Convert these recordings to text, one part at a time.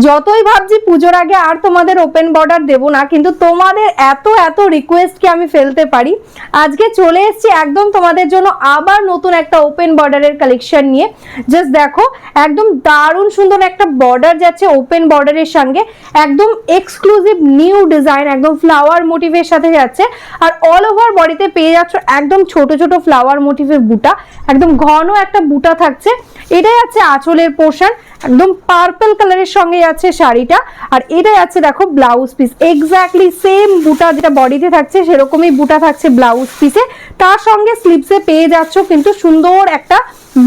যতই ভাবছি পুজোর আগে আর তোমাদের ওপেন বর্ডার দেব না, কিন্তু তোমাদের এত এত রিকোয়েস্টকে আমি ফেলতে পারি। আজকে চলে এসেছি একদম তোমাদের জন্য আবার নতুন একটা ওপেন বর্ডারের কালেকশন নিয়ে। জাস্ট দেখো, একদম দারুণ সুন্দর একটা বর্ডার যাচ্ছে ওপেন বর্ডারের সঙ্গে, একদম এক্সক্লুসিভ নিউ ডিজাইন, একদম ফ্লাওয়ার মোটিভের সাথে যাচ্ছে। আর অল ওভার বডিতে পেয়ে যাচ্ছ একদম ছোট ছোট ফ্লাওয়ার মোটিভের বুটা, একদম ঘন একটা বুটা থাকছে। এটাই আছে আঁচলের পোর্শন, একদম পার্পল কালারের সঙ্গে যাচ্ছে শাড়িটা। আর এটা যাচ্ছে দেখো ব্লাউজ পিস, এক্স্যাক্টলি সেম বুটা যেটা বডিতে থাকছে সেরকমই বুটা থাকছে ব্লাউজ পিসে। তার সঙ্গে স্লিভসে পেয়ে যাচ্ছ কিন্তু সুন্দর একটা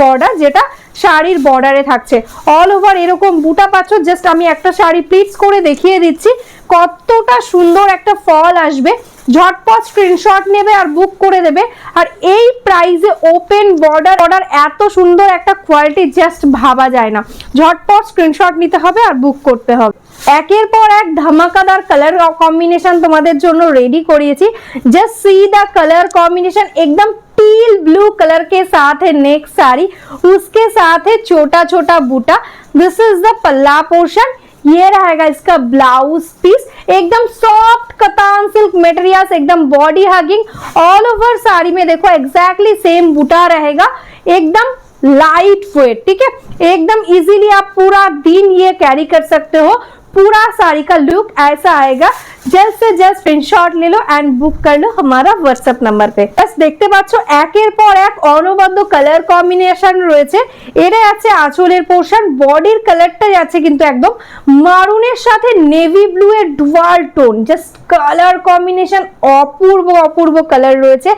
বর্ডার, যেটা শাড়ির বর্ডারে থাকছে। অল ওভার এরকম বুটা পাচ্ছ। জাস্ট আমি একটা শাড়ি প্লিটস করে দেখিয়ে দিচ্ছি কতটা সুন্দর একটা ফল আসবে। ঝটপট স্ক্রিনশট নেবে আর বুক করে দেবে। আর এই প্রাইসে ওপেন বর্ডার এত সুন্দর একটা কোয়ালিটি জাস্ট ভাবা যায় না। ঝটপট স্ক্রিনশট নিতে হবে আর বুক করতে হবে। একের পর এক ধামাকাদার কালার कॉम्बिनेशन তোমাদের জন্য রেডি করিয়েছি। Just see the colour combination, एकदम टील ब्लू कलर के साथ है नेक साड़ी, उसके साथ है छोटा छोटा बूटा। दिस इज द पल्ला पोर्शन। ये रहेगा इसका ब्लाउज पीस, एकदम सॉफ्ट कतान सिल्क मटेरियल, एकदम body hugging. All over sari में देखो एग्जैक्टली सेम बूटा रहेगा, एकदम लाइट वेट। ठीक है, एकदम इजीली आप पूरा दिन ये कैरी कर सकते हो। पूरा साड़ी का लुक ऐसा आएगा। जल्द से जल्द स्क्रीनशॉट ले लो एंड बुक कर लो हमारा व्हाट्सएप नंबर पे। बस দেখতে পাচ্ছো একের পর এক অনবদ্য কালার কম্বিনেশন রয়েছে। এটা আছে আঁচলের পোর্শন, বডির কালারটা যাচ্ছে কিন্তু একদম মারুনের সাথে নেভি ব্লু এর dual tone. Just colour combination অপূর্ব অপূর্ব কালার রয়েছে।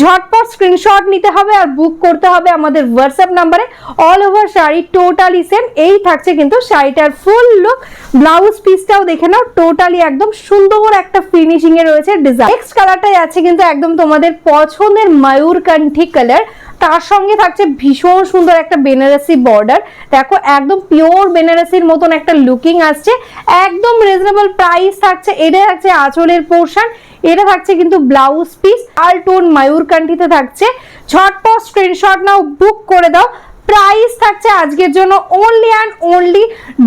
ঝটপট স্ক্রিনশট নিতে হবে আর বুক করতে হবে আমাদের হোয়াটসঅ্যাপ নাম্বারে। All over sari totally same এই থাকছে কিন্তু শাড়িটার ফুল লুক। ব্লাউজ পিসটাও দেখে নাও, টোটালি একদম সুন্দর একটা ফিনিশিং এ রয়েছে ডিজাইন। নেক্সট কালারটা যাচ্ছে কিন্তু একদম তোমাদের পছন্দের ময়ূরকণ্ঠী কালার, তার সঙ্গে থাকছে ভীষণ সুন্দর একটা বেনারসি বর্ডার। দেখো একদম পিওর বেনারসির মতন একটা লুকিং আসছে, একদম রিজনেবল প্রাইস থাকছে। এটা থাকছে আঁচলের পোর্শন, এটা থাকছে কিন্তু ব্লাউজ পিস আর টোন ময়ূরকণ্ঠীতে থাকছে। ঝটপট স্ক্রিনশট নাও, বুক করে দাও। প্রাইস থাকছে আজকের জন্য অনলি অ্যান্ড অনলি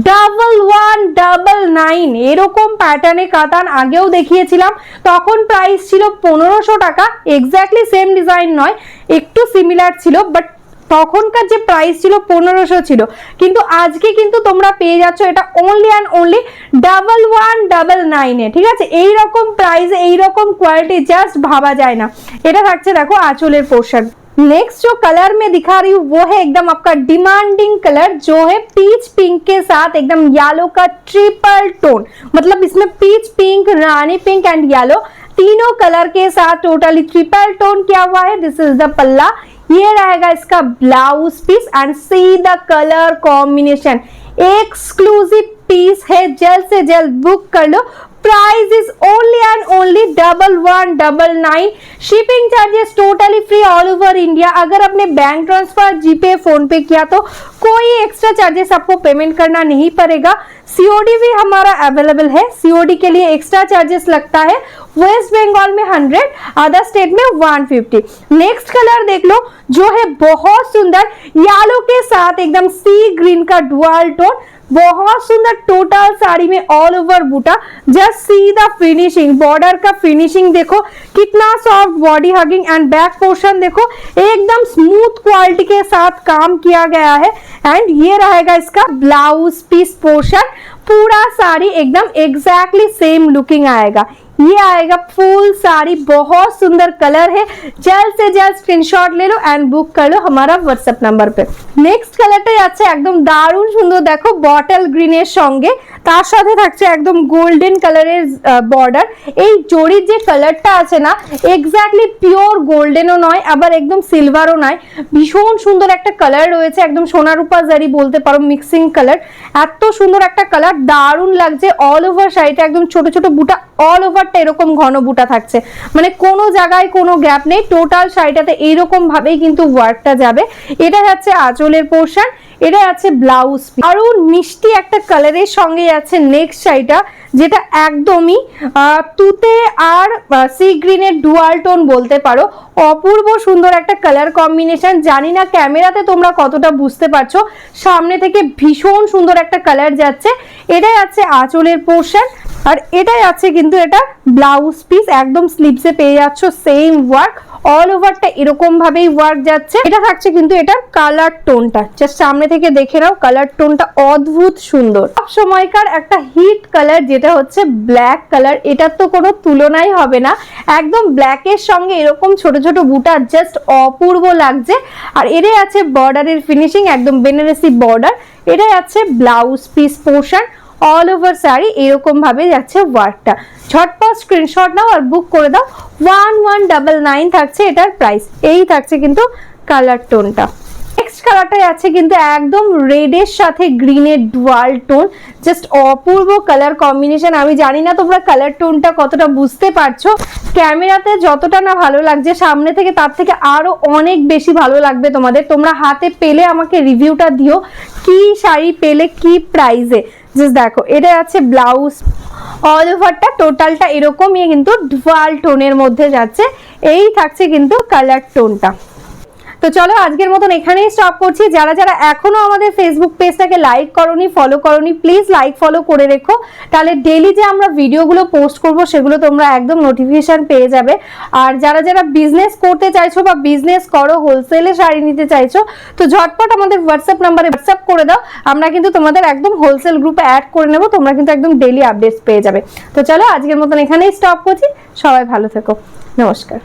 1199। এরকম প্যাটার্নে কাতান আগেও দেখিয়েছিলাম, তখন প্রাইস ছিল 1500 টাকা। এক্স্যাক্টলি সেম ডিজাইন নয়, একটু সিমিলার ছিল, বাট তখনকার যে প্রাইস ছিল 1500 ছিল। কিন্তু আজকে কিন্তু তোমরা পেয়ে যাচ্ছ এটা অনলি অ্যান্ড অনলি 1199 এ। ঠিক আছে, এইরকম প্রাইসে এইরকম কোয়ালিটি জাস্ট ভাবা যায় না। এটা থাকছে দেখো আঁচলের পোর্শন। नेक्स्ट जो कलर में दिखा रही हूँ वो है एकदम आपका डिमांडिंग कलर, जो है पीच पिंक के साथ एकदम येलो का ट्रिपल टोन। मतलब इसमें peach pink, rani pink and yellow तीनों कलर के साथ टोटली ट्रिपल टोन किया हुआ है। दिस इज द पल्ला। ये रहेगा इसका blouse piece and see the colour combination, exclusive piece है। जल्द से जल्द बुक कर लो। Price is only and only 1199। Shipping charges totally free all over India. अगर आपने बैंक ट्रांसफर, जीपे, फोन पे किया तो कोई एक्स्ट्रा चार्जेस आपको पेमेंट करना नहीं पड़ेगा। सीओडी भी हमारा अवेलेबल है। सीओडी के लिए एक्स्ट्रा चार्जेस लगता है। वेस्ट बंगाल में 100, अदर स्टेट में 150। नेक्स्ट कलर देख लो, जो है बहुत सुंदर येलो के साथ एकदम सी ग्रीन का डुअल टोन। बहुत सुंदर टोटल साड़ी में ऑल ओवर बूटा। Just see the finishing, border का फिनिशिंग देखो कितना soft, body hugging and back portion देखो एकदम स्मूथ क्वालिटी के साथ काम किया गया है। एंड ये रहेगा इसका ब्लाउज पीस पोर्शन। पूरा साड़ी एकदम एग्जैक्टली सेम लुकिंग आएगा। ये आएगा फुल साड़ी, बहुत सुंदर कलर है। जल्द से जल्द स्क्रीनशॉट ले लो एंड बुक कर लो हमारा व्हाट्सएप नंबर पे। नेक्स्ट कलरটা যাচ্ছে একদম দারুণ সুন্দর, দেখো বটল গ্রিনের সঙ্গে তার সাথে থাকছে একদম গোল্ডেন কালারের বর্ডার। এই জরির যে কালারটা আছে না, এক্স্যাক্টলি পিওর গোল্ডেনও নয় আবার একদম সিলভারও নয়, ভীষণ সুন্দর একটা কালার রয়েছে। একদম সোনা রূপা জারি বলতে পারো, মিক্সিং কালার। এত সুন্দর একটা কালার, দারুণ লাগছে। অল ওভার শাড়িটা একদম ছোট ছোট বুটা অল ওভারটা এরকম ঘন বুটা থাকছে, মানে কোনো জায়গায় কোনো গ্যাপ নেই, টোটাল শাড়িটাতে এইরকম ভাবেই কিন্তু ওয়ার্কটা যাবে। এটা যাচ্ছে আঁচলের পোর্শন, এটা আছে ব্লাউজ। আরো মিষ্টি একটা কালারের সঙ্গে আছে নেক্সট শাড়িটা, যেটা একদমই তুতে আর সি গ্রিনের ডুয়াল টোন বলতে পারো। অপূর্ব সুন্দর একটা কালার কম্বিনেশন। জানি না ক্যামেরাতে তোমরা কতটা বুঝতে পারছো, সামনে থেকে ভীষণ সুন্দর একটা কালার যাচ্ছে। এটাই আছে আঁচলের পোর্শন, আর এটাই আছে কিন্তু এটা ব্লাউজ পিস। একদম স্লিভসে পেয়ে যাচ্ছ সেম ওয়ার্ক, অল ওভারটা এরকম ভাবেই ওয়ার্ক যাচ্ছে। এটা থাকছে কিন্তু এটার কালার টোনটা, জাস্ট সামনে থেকে দেখে নাও, কালার টোনটা অদ্ভুত সুন্দর। সব সময়কার একটা হিট কালার যেটা হচ্ছে ব্ল্যাক কালার, এটার তো কোনো তুলনাই হবে না। একদম ব্ল্যাকের সঙ্গে এরকম ছোট ছোট বুটা, জাস্ট অপূর্ব লাগছে। আর এটাই আছে বর্ডারের ফিনিশিং, একদম বেনারসি বর্ডার। এটাই আছে blouse piece portion, all over sari এরকম ভাবে যাচ্ছে ওয়ার্কটা। ঝটপট স্ক্রিনশট নাও আর বুক করে দাও। 1199 থাকছে এটার প্রাইস। এই থাকছে কিন্তু কালার টোনটা। নেক্সট কালারটাই আছে কিন্তু একদম রেডের সাথে গ্রিনের ডুয়াল টোন, জাস্ট অপূর্ব কালার কম্বিনেশন। আমি জানি না তোমরা কালার টোনটা কতটা বুঝতে পারছো, ক্যামেরাতে যতটা না ভালো লাগছে সামনে থেকে তার থেকে আরো অনেক বেশি ভালো লাগবে তোমাদের। তোমরা হাতে পেলে আমাকে রিভিউটা দিও, কি শাড়ি পেলে কি প্রাইসে। জাস্ট দেখো, এটা আছে ব্লাউজ, অল ওভারটা টোটালটা এরকমই কিন্তু ডুয়াল টোনের মধ্যে যাচ্ছে। এই থাকছে কিন্তু কালার টোনটা। তো চলো আজকের মতন এখানেই স্টপ করছি। যারা যারা এখনো আমাদের ফেসবুক পেজটাকে লাইক করোনি, ফলো করোনি, প্লিজ লাইক ফলো করে রেখো, তাহলে ডেইলি যে আমরা ভিডিওগুলো পোস্ট করব সেগুলো তোমরা একদম নোটিফিকেশন পেয়ে যাবে। আর যারা যারা বিজনেস করতে চাইছো বা বিজনেস করো, হোলসেলে শাড়ি নিতে চাইছো, তো ঝটপট আমাদের হোয়াটসঅ্যাপ নাম্বারে হোয়াটসঅ্যাপ করে দাও, আমরা কিন্তু তোমাদের একদম হোলসেল গ্রুপে অ্যাড করে নেবো, তোমরা কিন্তু একদম ডেইলি আপডেটস পেয়ে যাবে। তো চলো আজকের মতন এখানেই স্টপ করছি, সবাই ভালো থেকো, নমস্কার।